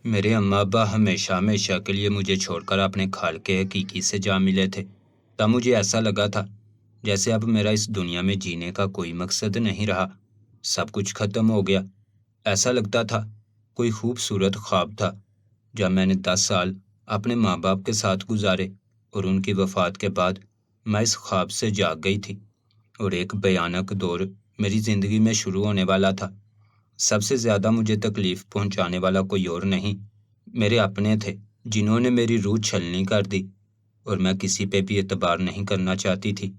میرے اماں ابا ہمیشہ ہمیشہ کے لیے مجھے چھوڑ کر اپنے خالق حقیقی سے جا ملے تھے۔ تب مجھے ایسا لگا تھا جیسے اب میرا اس دنیا میں جینے کا کوئی مقصد نہیں رہا، سب کچھ ختم ہو گیا۔ ایسا لگتا تھا کوئی خوبصورت خواب تھا جب میں نے 10 سال اپنے ماں باپ کے ساتھ گزارے، اور ان کی وفات کے بعد میں اس خواب سے جاگ گئی تھی، اور ایک بھیانک دور میری زندگی میں شروع ہونے والا تھا۔ سب سے زیادہ مجھے تکلیف پہنچانے والا کوئی اور نہیں، میرے اپنے تھے جنہوں نے میری روح چھلنی کر دی، اور میں کسی پہ بھی اعتبار نہیں کرنا چاہتی تھی،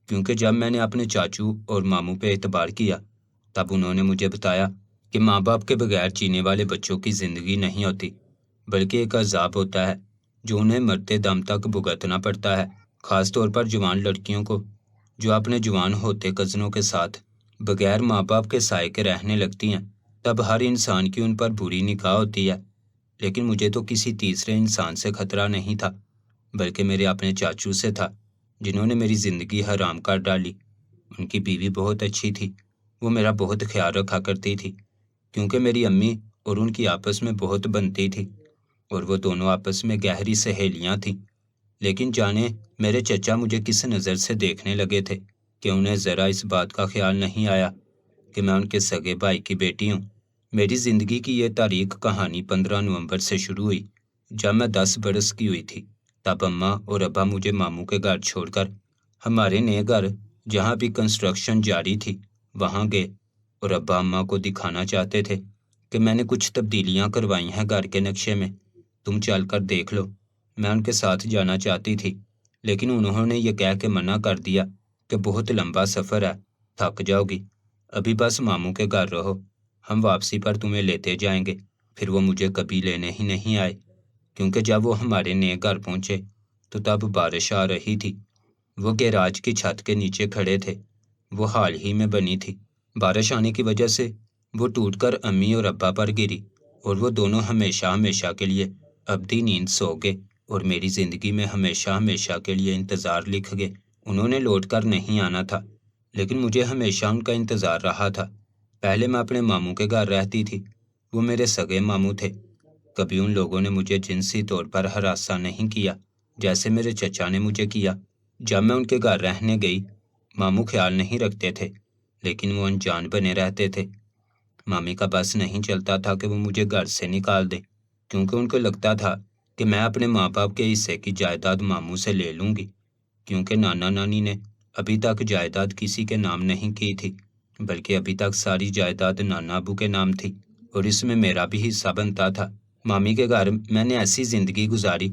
کیونکہ جب میں نے اپنے چاچو اور ماموں پہ اعتبار کیا تب انہوں نے مجھے بتایا کہ ماں باپ کے بغیر جینے والے بچوں کی زندگی نہیں ہوتی، بلکہ ایک عذاب ہوتا ہے جو انہیں مرتے دم تک بھگتنا پڑتا ہے، خاص طور پر جوان لڑکیوں کو جو اپنے جوان ہوتے کزنوں کے ساتھ بغیر ماں باپ کے سائے کے رہنے لگتی ہیں۔ تب ہر انسان کی ان پر بری نگاہ ہوتی ہے، لیکن مجھے تو کسی تیسرے انسان سے خطرہ نہیں تھا، بلکہ میرے اپنے چاچو سے تھا جنہوں نے میری زندگی حرام کر ڈالی۔ ان کی بیوی بہت اچھی تھی، وہ میرا بہت خیال رکھا کرتی تھی، کیونکہ میری امی اور ان کی آپس میں بہت بنتی تھی، اور وہ دونوں آپس میں گہری سہیلیاں تھیں۔ لیکن جانے میرے چچا مجھے کس نظر سے دیکھنے لگے تھے کہ انہیں ذرا اس بات کا خیال نہیں آیا کہ میں ان کے سگے بھائی کی بیٹی ہوں۔ میری زندگی کی یہ تاریخ کہانی 15 نومبر سے شروع ہوئی جب میں 10 برس کی ہوئی تھی۔ تب اماں اور ابا مجھے ماموں کے گھر چھوڑ کر ہمارے نئے گھر جہاں بھی کنسٹرکشن جاری تھی وہاں گئے، اور ابا اماں کو دکھانا چاہتے تھے کہ میں نے کچھ تبدیلیاں کروائی ہیں گھر کے نقشے میں، تم چل کر دیکھ لو۔ میں ان کے ساتھ جانا چاہتی تھی، لیکن انہوں نے یہ کہہ کے منع کر دیا کہ بہت لمبا سفر ہے، تھک جاؤ گی، ابھی بس ماموں کے گھر رہو، ہم واپسی پر تمہیں لیتے جائیں گے۔ پھر وہ مجھے کبھی لینے ہی نہیں آئے، کیونکہ جب وہ ہمارے نئے گھر پہنچے تو تب بارش آ رہی تھی۔ وہ گیراج کی چھت کے نیچے کھڑے تھے، وہ حال ہی میں بنی تھی۔ بارش آنے کی وجہ سے وہ ٹوٹ کر امی اور ابا پر گری، اور وہ دونوں ہمیشہ ہمیشہ کے لیے ابدی نیند سو گئے، اور میری زندگی میں ہمیشہ ہمیشہ کے لیے انتظار لکھ گئے۔ انہوں نے لوٹ کر نہیں آنا تھا، لیکن مجھے ہمیشہ ان کا انتظار رہا تھا۔ پہلے میں اپنے ماموں کے گھر رہتی تھی، وہ میرے سگے ماموں تھے۔ کبھی ان لوگوں نے مجھے جنسی طور پر ہراساں نہیں کیا جیسے میرے چچا نے مجھے کیا۔ جب میں ان کے گھر رہنے گئی، ماموں خیال نہیں رکھتے تھے، لیکن وہ انجان بنے رہتے تھے۔ مامی کا بس نہیں چلتا تھا کہ وہ مجھے گھر سے نکال دے، کیونکہ ان کو لگتا تھا کہ میں اپنے ماں باپ کے حصے کی جائیداد ماموں سے لے لوں گی، کیونکہ نانا نانی نے ابھی تک جائیداد کسی کے نام نہیں کی تھی، بلکہ ابھی تک ساری جائیداد نانا ابو کے نام تھی، اور اس میں میرا بھی حصہ بنتا تھا۔ مامی کے گھر میں نے ایسی زندگی گزاری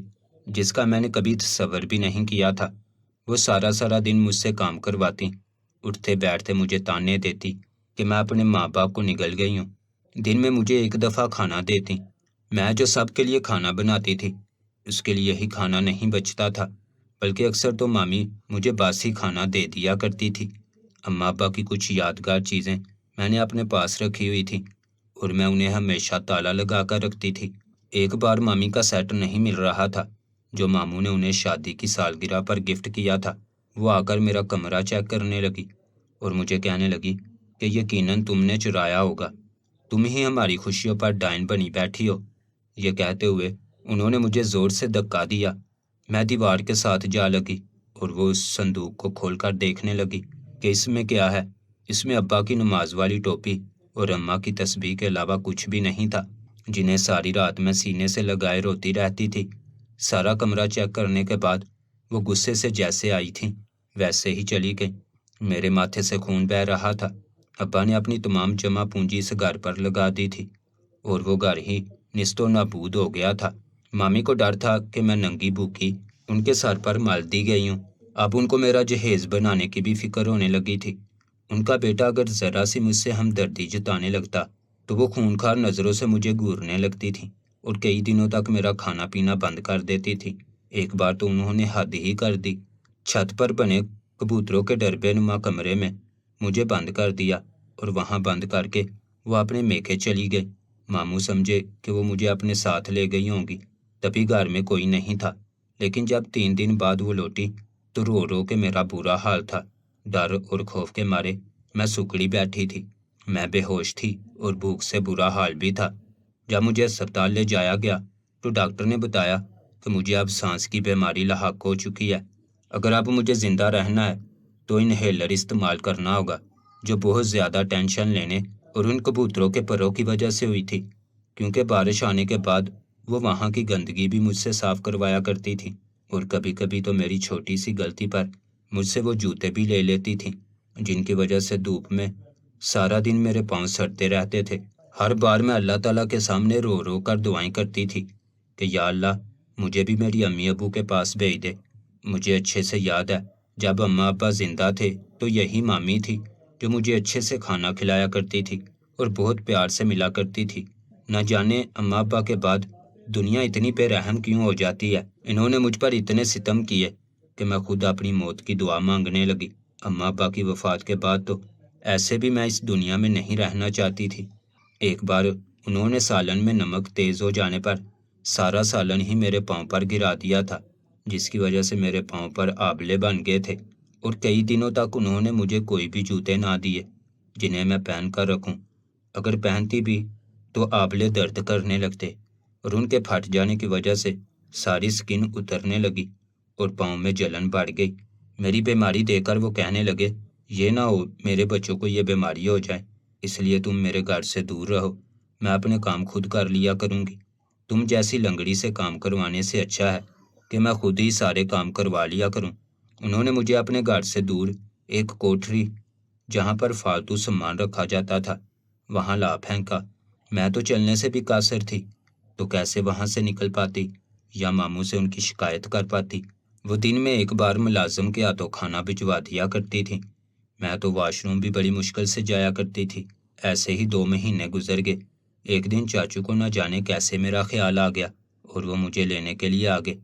جس کا میں نے کبھی تصور بھی نہیں کیا تھا۔ وہ سارا سارا دن مجھ سے کام کرواتی، اٹھتے بیٹھتے مجھے تانے دیتی کہ میں اپنے ماں باپ کو نگل گئی ہوں۔ دن میں مجھے ایک دفعہ کھانا دیتی، میں جو سب کے لیے کھانا بناتی تھی اس کے لیے ہی کھانا نہیں بچتا تھا، بلکہ اکثر تو مامی مجھے باسی کھانا دے دیا کرتی تھی۔ اماں ابا کی کچھ یادگار چیزیں میں نے اپنے پاس رکھی ہوئی تھی، اور میں انہیں ہمیشہ تالا لگا کر رکھتی تھی۔ ایک بار مامی کا سیٹ نہیں مل رہا تھا جو ماموں نے انہیں شادی کی سالگرہ پر گفٹ کیا تھا۔ وہ آ کر میرا کمرہ چیک کرنے لگی اور مجھے کہنے لگی کہ یقیناً تم نے چرایا ہوگا، تم ہی ہماری خوشیوں پر ڈائن بنی بیٹھی ہو۔ یہ کہتے ہوئے انہوں نے مجھے زور سے دھکا دیا، میں دیوار کے ساتھ جا لگی، اور وہ اس صندوق کو کھول کر دیکھنے لگی کہ اس میں کیا ہے۔ اس میں ابا کی نماز والی ٹوپی اور اماں کی تسبیح کے علاوہ کچھ بھی نہیں تھا، جنہیں ساری رات میں سینے سے لگائے روتی رہتی تھی۔ سارا کمرہ چیک کرنے کے بعد وہ غصے سے جیسے آئی تھیں ویسے ہی چلی گئی۔ میرے ماتھے سے خون بہہ رہا تھا۔ ابا نے اپنی تمام جمع پونجی اس گھر پر لگا دی تھی، اور وہ گھر ہی نیست و نابود ہو گیا تھا۔ مامی کو ڈر تھا کہ میں ننگی بھوکی ان کے سر پر مال دی گئی ہوں۔ اب ان کو میرا جہیز بنانے کی بھی فکر ہونے لگی تھی۔ ان کا بیٹا اگر ذرا سی مجھ سے ہمدردی جتانے لگتا تو وہ خونخوار نظروں سے مجھے گھورنے لگتی تھی، اور کئی دنوں تک میرا کھانا پینا بند کر دیتی تھی۔ ایک بار تو انہوں نے حد ہی کر دی، چھت پر بنے کبوتروں کے ڈربے نما کمرے میں مجھے بند کر دیا، اور وہاں بند کر کے وہ اپنے میکے چلی گئی۔ ماموں سمجھے کہ وہ مجھے اپنے ساتھ لے گئی ہوں گی، تبھی گھر میں کوئی نہیں تھا، لیکن جب 3 دن بعد وہ لوٹی تو رو رو کے میرا برا حال تھا۔ ڈر اور خوف کے مارے میں سکڑی بیٹھی تھی، میں بے ہوش تھی اور بھوک سے برا حال بھی تھا۔ جب مجھے اسپتال لے جایا گیا تو ڈاکٹر نے بتایا کہ مجھے اب سانس کی بیماری لاحق ہو چکی ہے۔ اگر اب مجھے زندہ رہنا ہے تو انہیلر استعمال کرنا ہوگا، جو بہت زیادہ ٹینشن لینے اور ان کبوتروں کے پروں کی وجہ سے ہوئی تھی، کیونکہ بارش آنے کے بعد وہ وہاں کی گندگی بھی مجھ سے صاف کروایا کرتی تھی، اور کبھی کبھی تو میری چھوٹی سی غلطی پر مجھ سے وہ جوتے بھی لے لیتی تھی، جن کی وجہ سے دھوپ میں سارا دن میرے پاؤں سڑتے رہتے تھے۔ ہر بار میں اللہ تعالیٰ کے سامنے رو رو کر دعائیں کرتی تھی کہ یا اللہ مجھے بھی میری امی ابو کے پاس بھیج دے۔ مجھے اچھے سے یاد ہے جب اماں ابا زندہ تھے تو یہی مامی تھی جو مجھے اچھے سے کھانا کھلایا کرتی تھی اور بہت پیار سے ملا کرتی تھی۔ نہ جانے اماں ابا کے بعد دنیا اتنی بے رحم کیوں ہو جاتی ہے۔ انہوں نے مجھ پر اتنے ستم کیے کہ میں خود اپنی موت کی دعا مانگنے لگی۔ اماں ابا کی وفات کے بعد تو ایسے بھی میں اس دنیا میں نہیں رہنا چاہتی تھی۔ ایک بار انہوں نے سالن میں نمک تیز ہو جانے پر سارا سالن ہی میرے پاؤں پر گرا دیا تھا، جس کی وجہ سے میرے پاؤں پر آبلے بن گئے تھے، اور کئی دنوں تک انہوں نے مجھے کوئی بھی جوتے نہ دیے جنہیں میں پہن کر رکھوں۔ اگر پہنتی بھی تو آبلے درد کرنے لگتے، اور ان کے پھٹ جانے کی وجہ سے ساری سکن اترنے لگی اور پاؤں میں جلن بڑھ گئی۔ میری بیماری دیکھ کر وہ کہنے لگے یہ نہ ہو میرے بچوں کو یہ بیماری ہو جائے، اس لیے تم میرے گھر سے دور رہو، میں اپنے کام خود کر لیا کروں گی۔ تم جیسی لنگڑی سے کام کروانے سے اچھا ہے کہ میں خود ہی سارے کام کروا لیا کروں۔ انہوں نے مجھے اپنے گھر سے دور ایک کوٹری جہاں پر فالتو سامان رکھا جاتا تھا وہاں لا پھینکا۔ میں تو چلنے سے بھی قاصر تھی، تو کیسے وہاں سے نکل پاتی یا ماموں سے ان کی شکایت کر پاتی۔ وہ دن میں ایک بار ملازم کے ہاتھوں کھانا بھجوا دیا کرتی تھی۔ میں تو واش روم بھی بڑی مشکل سے جایا کرتی تھی۔ ایسے ہی 2 مہینے گزر گئے۔ ایک دن چاچو کو نہ جانے کیسے میرا خیال آ گیا اور وہ مجھے لینے کے لیے آ گئے۔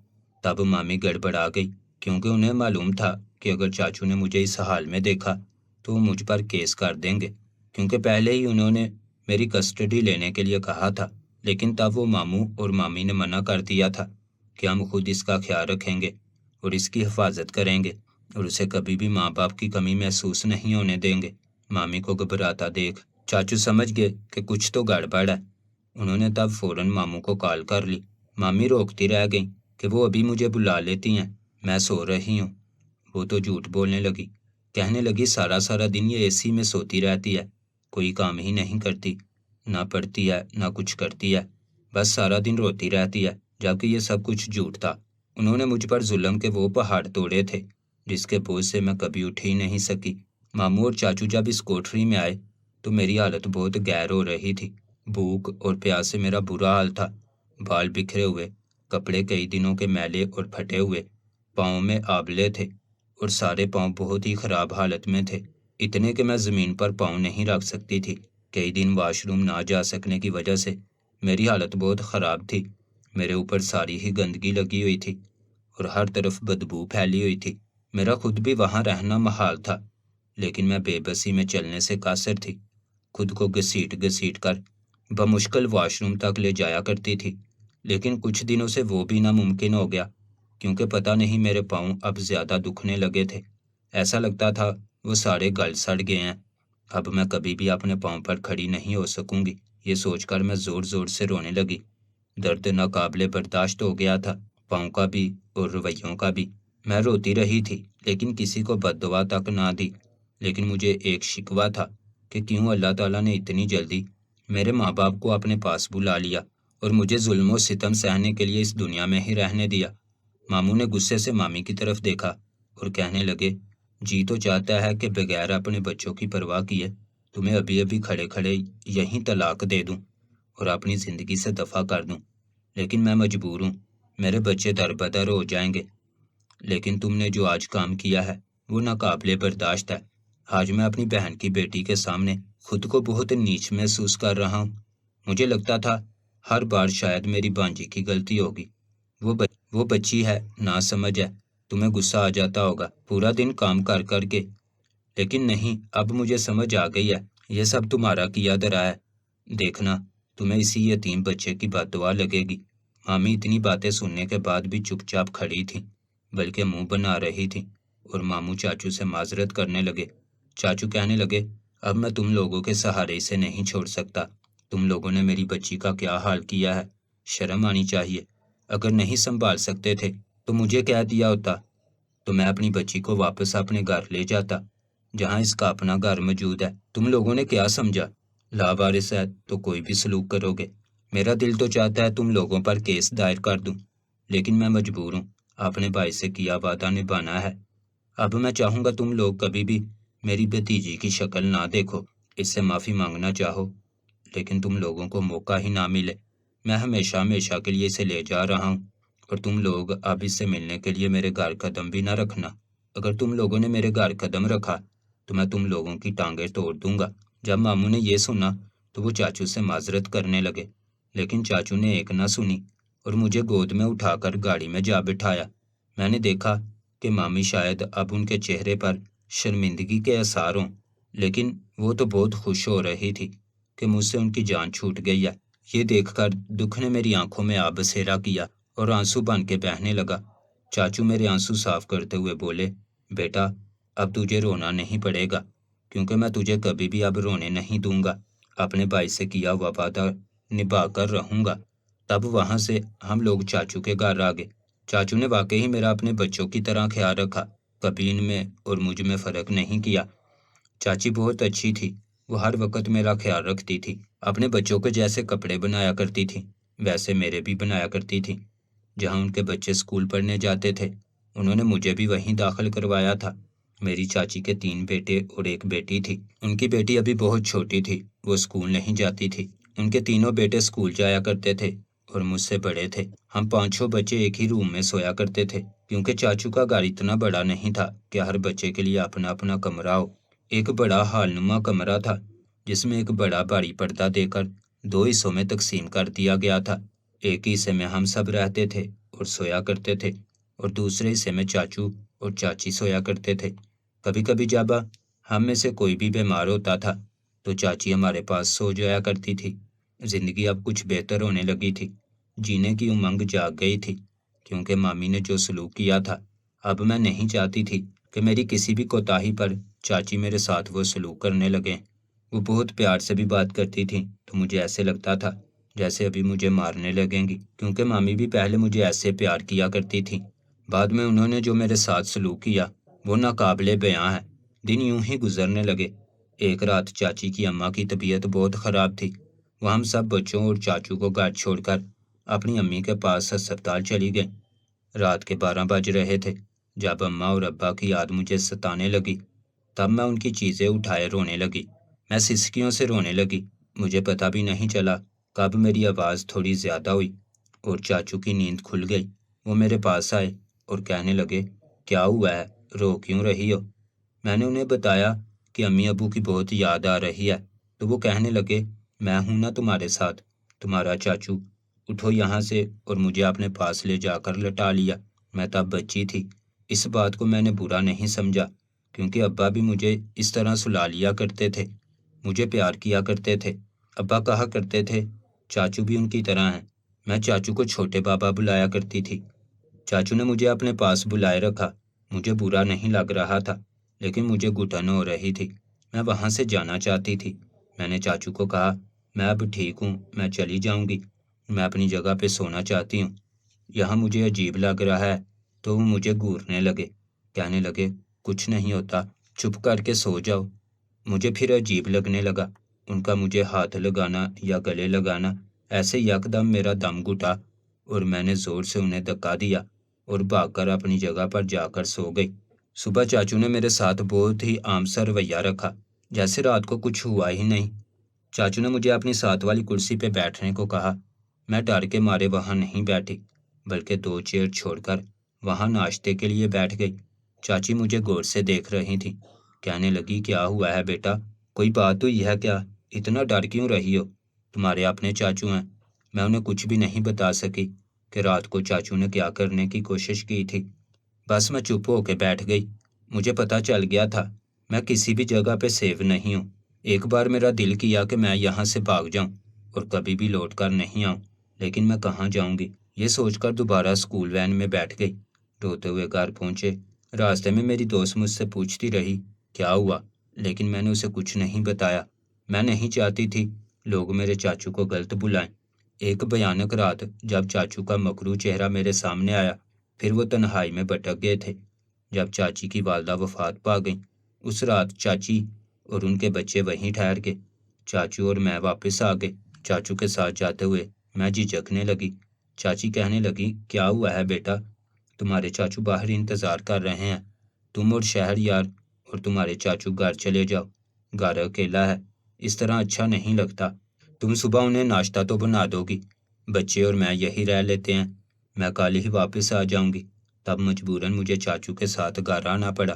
تب مامی گڑبڑا گئی، کیونکہ انہیں معلوم تھا کہ اگر چاچو نے مجھے اس حال میں دیکھا تو وہ مجھ پر کیس کر دیں گے، کیونکہ پہلے ہی انہوں نے میری کسٹڈی لینے کے لیے کہا تھا، لیکن تب وہ ماموں اور مامی نے منع کر دیا تھا کہ ہم خود اس کا خیال رکھیں گے اور اس کی حفاظت کریں گے اور اسے کبھی بھی ماں باپ کی کمی محسوس نہیں ہونے دیں گے۔ مامی کو گھبراتا دیکھ چاچو سمجھ گئے کہ کچھ تو گڑبڑ ہے۔ انہوں نے تب فوراً ماموں کو کال کر لی۔ مامی روکتی رہ گئیں کہ وہ ابھی مجھے بلا لیتی ہیں، میں سو رہی ہوں۔ وہ تو جھوٹ بولنے لگی، کہنے لگی سارا سارا دن یہ اے سی میں سوتی رہتی ہے، کوئی کام ہی نہیں کرتی، نہ پڑھتی ہے نہ کچھ کرتی ہے، بس سارا دن روتی رہتی ہے، جبکہ یہ سب کچھ جھوٹ تھا۔ انہوں نے مجھ پر ظلم کے وہ پہاڑ توڑے تھے جس کے بوجھ سے میں کبھی اٹھ ہی نہیں سکی۔ ماموں اور چاچو جب اس کوٹری میں آئے تو میری حالت بہت گیر ہو رہی تھی۔ بھوک اور پیاس سے میرا برا حال تھا، بال بکھرے ہوئے، کپڑے کئی دنوں کے میلے اور پھٹے ہوئے، پاؤں میں آبلے تھے اور سارے پاؤں بہت ہی خراب حالت میں تھے، اتنے کہ میں زمین پر پاؤں نہیں رکھ سکتی تھی۔ کئی دن واش روم نہ جا سکنے کی وجہ سے میری حالت بہت خراب تھی۔ میرے اوپر ساری ہی گندگی لگی ہوئی تھی اور ہر طرف بدبو پھیلی ہوئی تھی۔ میرا خود بھی وہاں رہنا محال تھا، لیکن میں بے بسی میں چلنے سے قاصر تھی۔ خود کو گھسیٹ گھسیٹ کر بمشکل واش روم تک لے جایا کرتی تھی، لیکن کچھ دنوں سے وہ بھی ناممکن ہو گیا، کیونکہ پتہ نہیں میرے پاؤں اب زیادہ دکھنے لگے تھے۔ ایسا لگتا تھا وہ سارے گل سڑ گئے ہیں۔ اب میں کبھی بھی اپنے پاؤں پر کھڑی نہیں ہو سکوں گی، یہ سوچ کر میں زور زور سے رونے لگی۔ درد ناقابل برداشت ہو گیا تھا، پاؤں کا بھی اور رویوں کا بھی۔ میں روتی رہی تھی لیکن کسی کو بد دعا تک نہ دی، لیکن مجھے ایک شکوہ تھا کہ کیوں اللہ تعالیٰ نے اتنی جلدی میرے ماں باپ کو اپنے پاس بلا لیا اور مجھے ظلم و ستم سہنے کے لیے اس دنیا میں ہی رہنے دیا۔ ماموں نے غصے سے مامی کی طرف دیکھا اور کہنے لگے جی تو چاہتا ہے کہ بغیر اپنے بچوں کی پرواہ کیے تمہیں ابھی ابھی کھڑے کھڑے یہیں طلاق دے دوں اور اپنی زندگی سے دفع کر دوں، لیکن میں مجبور ہوں، میرے بچے در بدر ہو جائیں گے۔ لیکن تم نے جو آج کام کیا ہے وہ ناقابل برداشت ہے۔ آج میں اپنی بہن کی بیٹی کے سامنے خود کو بہت نیچ محسوس کر رہا ہوں۔ مجھے لگتا تھا ہر بار شاید میری بانجی کی غلطی ہوگی، وہ بچی ہے، نہ سمجھ ہے، تمہیں غصہ آ جاتا ہوگا پورا دن کام کر کر کے، لیکن نہیں، اب مجھے سمجھ آ گئی ہے یہ سب تمہارا کیا دھرا ہے۔ دیکھنا تمہیں اسی یتیم بچے کی بد دعا لگے گی۔ مامی اتنی باتیں سننے کے بعد بھی چپ چاپ کھڑی تھی، بلکہ منہ بنا رہی تھی، اور ماموں چاچو سے معذرت کرنے لگے۔ چاچو کہنے لگے اب میں تم لوگوں کے سہارے سے نہیں چھوڑ سکتا، تم لوگوں نے میری بچی کا کیا حال کیا ہے، شرم آنی چاہیے۔ اگر نہیں سنبھال سکتے تھے تو مجھے کہہ دیا ہوتا، تو میں اپنی بچی کو واپس اپنے گھر لے جاتا جہاں اس کا اپنا گھر موجود ہے۔ تم لوگوں نے کیا سمجھا؟ لاوارث ہے تو کوئی بھی سلوک کرو گے۔ میرا دل تو چاہتا ہے تم لوگوں پر کیس دائر کر دوں، لیکن میں مجبور ہوں، اپنے بھائی سے کیا وعدہ نبھانا ہے۔ اب میں چاہوں گا تم لوگ کبھی بھی میری بھتیجی کی شکل نہ دیکھو، اس سے معافی مانگنا چاہو لیکن تم لوگوں کو موقع ہی نہ ملے۔ میں ہمیشہ ہمیشہ کے لیے اسے لے جا رہا ہوں، اور تم لوگ اب اس سے ملنے کے لیے میرے گھر قدم بھی نہ رکھنا۔ اگر تم لوگوں نے میرے گھر قدم رکھا تو میں تم لوگوں کی ٹانگیں توڑ دوں گا۔ جب ماموں نے یہ سنا تو وہ چاچو سے معذرت کرنے لگے، لیکن چاچو نے ایک نہ سنی اور مجھے گود میں اٹھا کر گاڑی میں جا بٹھایا۔ میں نے دیکھا کہ مامی شاید اب ان کے چہرے پر شرمندگی کے آثار ہوں، لیکن وہ تو بہت خوش ہو رہی تھی کہ مجھ سے ان کی جان چھوٹ گئی ہے۔ یہ دیکھ کر دکھ نے میری آنکھوں میں آب بسیرا کیا اور آنسو بن کے بہنے لگا۔ چاچو میرے آنسو صاف کرتے ہوئے بولے، بیٹا اب تجھے رونا نہیں پڑے گا، کیونکہ میں تجھے کبھی بھی اب رونے نہیں دوں گا۔ اپنے بھائی سے کیا ہوا وعدہ نبھا کر رہوں گا۔ تب وہاں سے ہم لوگ چاچو کے گھر آ گئے۔ چاچو نے واقعی میرا اپنے بچوں کی طرح خیال رکھا، کبھی ان میں اور مجھ میں فرق نہیں کیا۔ چاچی بہت اچھی تھی، وہ ہر وقت میرا خیال رکھتی تھی، اپنے بچوں کے جیسے کپڑے بنایا کرتی تھی، ویسے میرے بھی بنایا کرتی تھی۔ جہاں ان کے بچے سکول پڑھنے جاتے تھے انہوں نے مجھے بھی وہیں داخل کروایا تھا۔ میری چاچی کے 3 بیٹے اور 1 بیٹی تھی۔ ان کی بیٹی ابھی بہت چھوٹی تھی، وہ سکول نہیں جاتی تھی۔ ان کے تینوں بیٹے سکول جایا کرتے تھے اور مجھ سے بڑے تھے۔ ہم 5 بچے ایک ہی روم میں سویا کرتے تھے، کیونکہ چاچو کا گھر اتنا بڑا نہیں تھا کہ ہر بچے کے لیے اپنا اپنا کمرہ ہو۔ ایک بڑا ہال نما کمرہ تھا جس میں ایک بڑا بھاری پردہ دے کر 2 حصوں میں تقسیم کر دیا گیا تھا۔ ایک حصے میں ہم سب رہتے تھے اور سویا کرتے تھے، اور دوسرے حصے میں چاچو اور چاچی سویا کرتے تھے۔ کبھی کبھی جب ہم میں سے کوئی بھی بیمار ہوتا تھا تو چاچی ہمارے پاس سو جایا کرتی تھی۔ زندگی اب کچھ بہتر ہونے لگی تھی، جینے کی امنگ جاگ گئی تھی، کیونکہ مامی نے جو سلوک کیا تھا اب میں نہیں چاہتی تھی کہ میری کسی بھی کوتاہی پر چاچی میرے ساتھ وہ سلوک کرنے لگیں۔ وہ بہت پیار سے بھی بات کرتی تھیں تو مجھے ایسے لگتا تھا جیسے ابھی مجھے مارنے لگیں گی، کیونکہ مامی بھی پہلے مجھے ایسے پیار کیا کرتی تھی۔ بعد میں انہوں نے جو میرے ساتھ سلوک کیا وہ ناقابل بیاں ہے۔ دن یوں ہی گزرنے لگے۔ ایک رات چاچی کی اماں کی طبیعت بہت خراب تھی۔ وہ ہم سب بچوں اور چاچو کو گھر چھوڑ کر اپنی امی کے پاس ہسپتال چلی گئیں۔ رات کے 12 بج رہے تھے جب اماں اور ابا کی یاد مجھے ستانے لگی۔ تب میں ان کی چیزیں اٹھائے رونے لگی۔ میں سسکیوں سے رونے لگی۔ مجھے پتہ بھی نہیں چلا کب میری آواز تھوڑی زیادہ ہوئی اور چاچو کی نیند کھل گئی۔ وہ میرے پاس آئے اور کہنے لگے، کیا ہوا ہے، رو کیوں رہی ہو؟ میں نے انہیں بتایا کہ امی ابو کی بہت یاد آ رہی ہے، تو وہ کہنے لگے، میں ہوں نا تمہارے ساتھ، تمہارا چاچو، اٹھو یہاں سے، اور مجھے اپنے پاس لے جا کر لٹا لیا۔ میں تب بچی تھی، اس بات کو میں نے برا نہیں سمجھا، کیونکہ ابا بھی مجھے اس طرح سلا لیا کرتے تھے، مجھے پیار کیا کرتے تھے۔ ابا کہا کرتے تھے، چاچو بھی ان کی طرح ہیں۔ میں چاچو کو چھوٹے بابا بلایا کرتی تھی۔ چاچو نے مجھے اپنے پاس بلائے رکھا۔ مجھے برا نہیں لگ رہا تھا، لیکن مجھے گھٹن ہو رہی تھی، میں وہاں سے جانا چاہتی تھی۔ میں نے چاچو کو کہا، میں اب ٹھیک ہوں، میں چلی جاؤں گی، میں اپنی جگہ پہ سونا چاہتی ہوں، یہاں مجھے عجیب لگ رہا ہے۔ تو وہ مجھے گھورنے لگے، کہنے لگے، کچھ نہیں ہوتا، چپ کر کے سو جاؤ۔ مجھے پھر عجیب لگنے لگا، ان کا مجھے ہاتھ لگانا یا گلے لگانا۔ ایسے یکدم میرا دم گھٹا اور میں نے زور سے انہیں دھکا دیا اور بھاگ کر اپنی جگہ پر جا کر سو گئی۔ صبح چاچو نے میرے ساتھ بہت ہی عام سا رویہ رکھا، جیسے رات کو کچھ ہوا ہی نہیں۔ چاچو نے مجھے اپنی ساتھ والی کرسی پہ بیٹھنے کو کہا۔ میں ڈر کے مارے وہاں نہیں بیٹھی، بلکہ 2 چیئر چھوڑ کر وہاں ناشتے کے لیے بیٹھ گئی۔ چاچی مجھے غور سے دیکھ رہی تھی، کہنے لگی، کیا ہوا ہے بیٹا، کوئی بات ہوئی ہے کیا، اتنا ڈر کیوں رہی ہو، تمہارے اپنے چاچو ہیں۔ میں انہیں کچھ بھی نہیں بتا سکی کہ رات کو چاچو نے کیا کرنے کی کوشش کی تھی، بس میں چپ ہو کے بیٹھ گئی۔ مجھے پتہ چل گیا تھا میں کسی بھی جگہ پہ سیف نہیں ہوں۔ ایک بار میرا دل کیا کہ میں یہاں سے بھاگ جاؤں اور کبھی بھی لوٹ کر نہیں آؤں، لیکن میں کہاں جاؤں گی، یہ سوچ کر دوبارہ سکول وین میں بیٹھ گئی۔ روتے ہوئے گھر پہنچے، راستے میں میری دوست مجھ سے پوچھتی رہی کیا ہوا، لیکن میں نے اسے کچھ نہیں بتایا۔ میں نہیں چاہتی تھی لوگ میرے چاچو کو غلط بلائیں۔ ایک بھیانک رات جب چاچو کا مکروہ چہرہ میرے سامنے آیا، پھر وہ تنہائی میں بھٹک گئے تھے۔ جب چاچی کی والدہ وفات پا گئیں، اس رات چاچی اور ان کے بچے وہیں ٹھہر گئے۔ چاچو اور میں واپس آ گئے۔ چاچو کے ساتھ جاتے ہوئے میں جھجکنے لگی۔ چاچی کہنے لگی، کیا ہوا ہے بیٹا؟ تمہارے چاچو باہر انتظار کر رہے ہیں، تم اور شہر یار اور تمہارے چاچو گھر چلے جاؤ، گھر اکیلا ہے، اس طرح اچھا نہیں لگتا، تم صبح انہیں ناشتہ تو بنا دو گی، بچے اور میں یہی رہ لیتے ہیں، میں کل ہی واپس آ جاؤں گی۔ تب مجبوراً مجھے چاچو کے ساتھ گھر آنا پڑا۔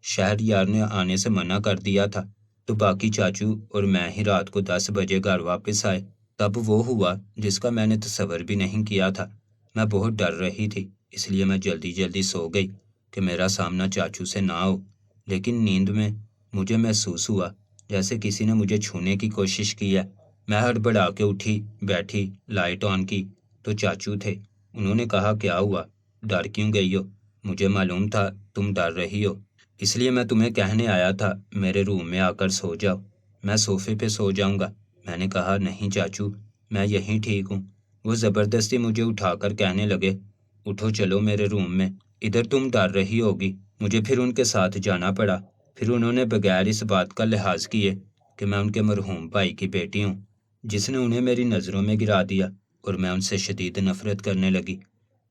شہر یار نے آنے سے منع کر دیا تھا، تو باقی چاچو اور میں ہی رات کو 10 بجے گھر واپس آئے۔ تب وہ ہوا جس کا میں نے تصور بھی نہیں کیا تھا۔ میں بہت ڈر رہی تھی، اس لیے میں جلدی جلدی سو گئی کہ میرا سامنا چاچو سے نہ ہو، لیکن نیند میں مجھے محسوس ہوا جیسے کسی نے مجھے چھونے کی کوشش کی ہے۔ میں ہڑبڑا کے اٹھی، بیٹھی، لائٹ آن کی تو چاچو تھے۔ انہوں نے کہا، کیا ہوا؟ ڈر کیوں گئی ہو؟ مجھے معلوم تھا تم ڈر رہی ہو، اس لیے میں تمہیں کہنے آیا تھا میرے روم میں آ کر سو جاؤ، میں صوفے پہ سو جاؤں گا۔ میں نے کہا، نہیں چاچو، میں یہیں ٹھیک ہوں۔ وہ زبردستی مجھے اٹھا کر کہنے لگے، اٹھو چلو میرے روم میں، ادھر تم ڈر رہی ہوگی۔ مجھے پھر ان کے ساتھ جانا پڑا۔ پھر انہوں نے بغیر اس بات کا لحاظ کیے کہ میں ان کے مرحوم بھائی کی بیٹی ہوں، جس نے انہیں میری نظروں میں گرا دیا، اور میں ان سے شدید نفرت کرنے لگی۔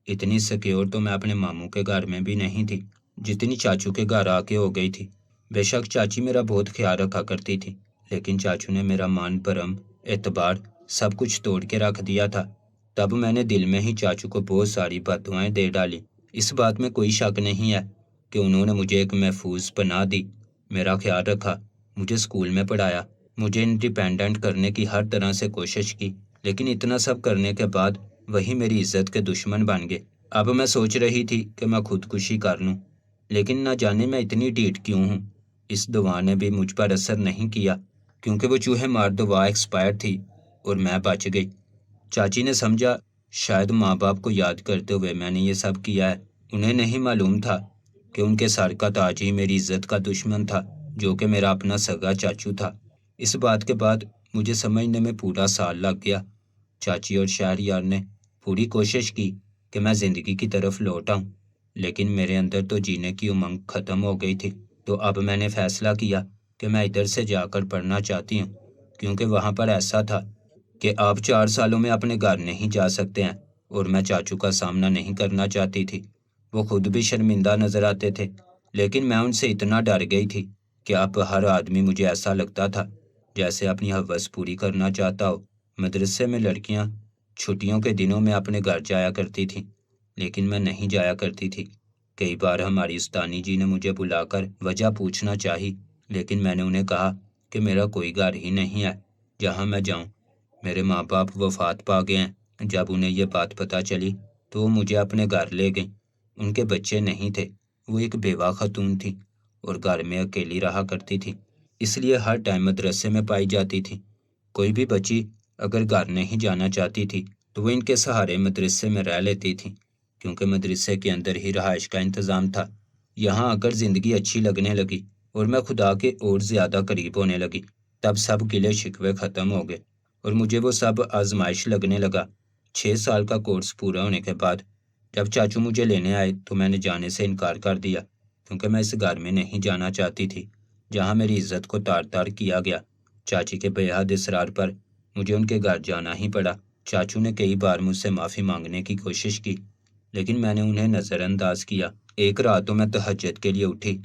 اتنی سیکیور تو میں اپنے ماموں کے گھر میں بھی نہیں تھی جتنی چاچو کے گھر آ کے ہو گئی تھی۔ بے شک چاچی میرا بہت خیال رکھا کرتی تھی، لیکن چاچو نے میرا مان بھرم، اعتبار سب کچھ توڑ کے رکھ دیا تھا۔ تب میں نے دل میں ہی چاچو کو بہت ساری بددعائیں دے ڈالی۔ اس بات میں کوئی شک نہیں ہے کہ انہوں نے مجھے ایک محفوظ پناہ دی، میرا خیال رکھا، مجھے اسکول میں پڑھایا، مجھے انڈیپینڈنٹ کرنے کی ہر طرح سے کوشش کی، لیکن اتنا سب کرنے کے بعد وہی میری عزت کے دشمن بن گئے۔ اب میں سوچ رہی تھی کہ میں خودکشی کر لوں، لیکن نہ جانے میں اتنی ڈھیٹ کیوں ہوں۔ اس دوا نے بھی مجھ پر اثر نہیں کیا، کیونکہ وہ چوہے مار دوا ایکسپائر تھی اور میں بچ گئی۔ چاچی نے سمجھا شاید ماں باپ کو یاد کرتے ہوئے میں نے یہ سب کیا ہے۔ انہیں نہیں معلوم تھا کہ ان کے سر کا تاج ہی میری عزت کا دشمن تھا، جو کہ میرا اپنا سگا چاچو تھا۔ اس بات کے بعد مجھے سمجھنے میں پورا سال لگ گیا۔ چاچی اور شہریار نے پوری کوشش کی کہ میں زندگی کی طرف لوٹ آؤں، لیکن میرے اندر تو جینے کی امنگ ختم ہو گئی تھی۔ تو اب میں نے فیصلہ کیا کہ میں ادھر سے جا کر پڑھنا چاہتی ہوں، کیونکہ وہاں پر ایسا تھا کہ آپ 4 سالوں میں اپنے گھر نہیں جا سکتے ہیں، اور میں چاچو کا سامنا نہیں کرنا چاہتی تھی۔ وہ خود بھی شرمندہ نظر آتے تھے، لیکن میں ان سے اتنا ڈر گئی تھی کہ اب ہر آدمی مجھے ایسا لگتا تھا جیسے اپنی ہوس پوری کرنا چاہتا ہو۔ مدرسے میں لڑکیاں چھٹیوں کے دنوں میں اپنے گھر جایا کرتی تھیں، لیکن میں نہیں جایا کرتی تھی۔ کئی بار ہماری استانی جی نے مجھے بلا کر وجہ پوچھنا چاہی، لیکن میں نے انہیں کہا کہ میرا کوئی گھر ہی نہیں ہے جہاں میں جاؤں۔ میرے ماں باپ وفات پا گئے ہیں۔ جب انہیں یہ بات پتہ چلی تو وہ مجھے اپنے گھر لے گئیں۔ ان کے بچے نہیں تھے، وہ ایک بیوہ خاتون تھی اور گھر میں اکیلی رہا کرتی تھی، اس لیے ہر ٹائم مدرسے میں پائی جاتی تھی۔ کوئی بھی بچی اگر گھر نہیں جانا چاہتی تھی تو وہ ان کے سہارے مدرسے میں رہ لیتی تھی، کیونکہ مدرسے کے اندر ہی رہائش کا انتظام تھا۔ یہاں آ کر زندگی اچھی لگنے لگی اور میں خدا کے اور زیادہ قریب ہونے لگی۔ تب سب گلے شکوے ختم ہو گئے اور مجھے وہ سب آزمائش لگنے لگا۔ 6 سال کا کورس پورا ہونے کے بعد جب چاچو مجھے لینے آئے تو میں نے جانے سے انکار کر دیا، کیونکہ میں اس گھر میں نہیں جانا چاہتی تھی جہاں میری عزت کو تار تار کیا گیا۔ چاچی کے بے حد اصرار پر مجھے ان کے گھر جانا ہی پڑا۔ چاچو نے کئی بار مجھ سے معافی مانگنے کی کوشش کی، لیکن میں نے انہیں نظر انداز کیا۔ ایک رات تو میں تہجد کے لیے اٹھی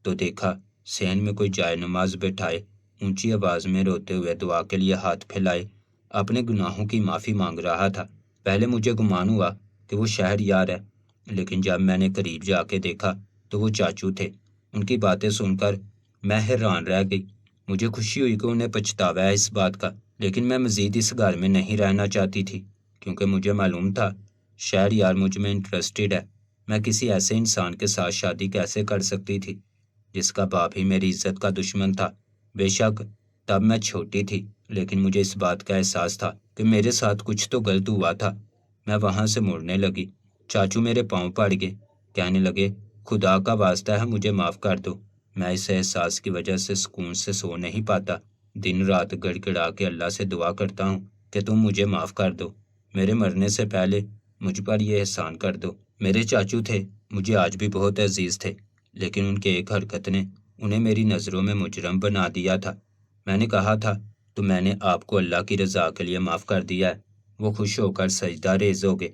تو دیکھا صحن میں کوئی جائے نماز بٹھائے، اونچی آواز میں روتے ہوئے دعا کے لیے ہاتھ پھیلائے اپنے گناہوں کی معافی مانگ رہا تھا۔ پہلے مجھے گمان ہوا کہ وہ شہر یار ہے، لیکن جب میں نے قریب جا کے دیکھا تو وہ چاچو تھے۔ ان کی باتیں سن کر میں حیران رہ گئی۔ مجھے خوشی ہوئی کہ انہیں پچھتاوا ہے اس بات کا، لیکن میں مزید اس گھر میں نہیں رہنا چاہتی تھی، کیونکہ مجھے معلوم تھا شہر یار مجھ میں انٹرسٹڈ ہے۔ میں کسی ایسے انسان کے ساتھ شادی کیسے کر سکتی تھی جس کا باپ ہی میری عزت کا دشمن تھا؟ بے شک تب میں چھوٹی تھی، لیکن مجھے اس بات کا احساس تھا کہ میرے ساتھ کچھ تو غلط ہوا تھا۔ میں وہاں سے مڑنے لگی، چاچو میرے پاؤں پڑ گئے، کہنے لگے، خدا کا واسطہ ہے مجھے معاف کر دو۔ میں اس احساس کی وجہ سے سکون سے سو نہیں پاتا۔ دن رات گڑ گڑا کے اللہ سے دعا کرتا ہوں کہ تم مجھے معاف کر دو، میرے مرنے سے پہلے مجھ پر یہ احسان کر دو۔ میرے چاچو تھے، مجھے آج بھی بہت عزیز تھے، لیکن ان کے ایک حرکت نے انہیں میری نظروں میں مجرم بنا دیا تھا۔ میں نے کہا تھا تو میں نے آپ کو اللہ کی رضا کے لیے معاف کر دیا ہے۔ وہ خوش ہو کر سجدہ ریز ہو گئے۔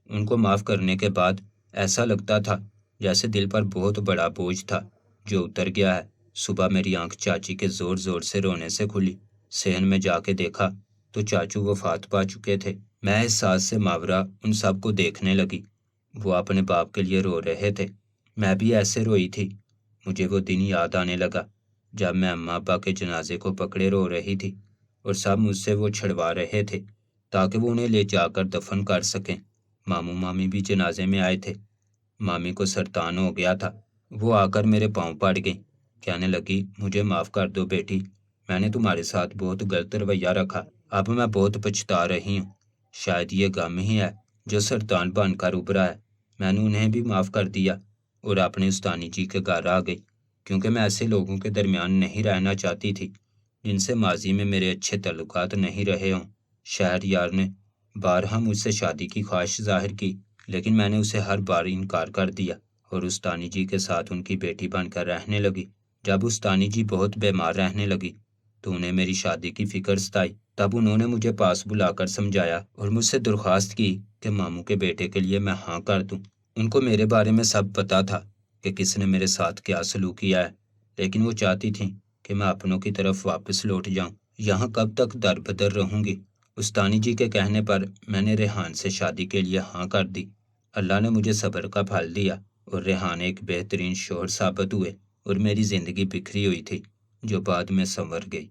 ان کو معاف کرنے کے بعد ایسا لگتا تھا جیسے دل پر بہت بڑا بوجھ تھا جو اتر گیا ہے۔ صبح میری آنکھ چاچی کے زور زور سے رونے سے کھلی۔ صحن میں جا کے دیکھا تو چاچو وفات پا چکے تھے۔ میں احساس سے ماورا ان سب کو دیکھنے لگی۔ وہ اپنے باپ کے لیے رو رہے تھے، میں بھی ایسے روئی تھی۔ مجھے وہ دن یاد آنے لگا جب میں اماں ابا کے جنازے کو پکڑے رو رہی تھی اور سب مجھ سے وہ چھڑوا رہے تھے تاکہ وہ انہیں لے جا کر دفن کر سکیں۔ ماموں مامی بھی جنازے میں آئے تھے۔ مامی کو سرطان ہو گیا تھا۔ وہ آ کر میرے پاؤں پڑ گئیں، کہنے لگی مجھے معاف کر دو بیٹی، میں نے تمہارے ساتھ بہت غلط رویہ رکھا، اب میں بہت پچھتا رہی ہوں۔ شاید یہ غم ہی ہے جو سرطان بن کر ابھرا ہے۔ میں نے انہیں بھی معاف کر دیا اور اپنے استانی جی کے گھر آ گئی، کیونکہ میں ایسے لوگوں کے درمیان نہیں رہنا چاہتی تھی جن سے ماضی میں میرے اچھے تعلقات نہیں رہے ہوں۔ شہر یار نے بارہا مجھ سے شادی کی خواہش ظاہر کی، لیکن میں نے اسے ہر بار انکار کر دیا اور استانی جی کے ساتھ ان کی بیٹی بن کر رہنے لگی۔ جب استانی جی بہت بیمار رہنے لگی تو انہیں میری شادی کی فکر ستائی۔ تب انہوں نے مجھے پاس بلا کر سمجھایا اور مجھ سے درخواست کی کہ ماموں کے بیٹے کے لیے میں ہاں کر دوں۔ ان کو میرے بارے میں سب پتا تھا کہ کس نے میرے ساتھ کیا سلوک کیا ہے، لیکن وہ چاہتی تھیں کہ میں اپنوں کی طرف واپس لوٹ جاؤں۔ یہاں کب تک در بدر رہوں گی؟ استانی جی کے کہنے پر میں نے ریحان سے شادی کے لیے ہاں کر دی۔ اللہ نے مجھے صبر کا پھل دیا اور ریحان ایک بہترین شوہر ثابت ہوئے اور میری زندگی بکھری ہوئی تھی جو بعد میں سنور گئی۔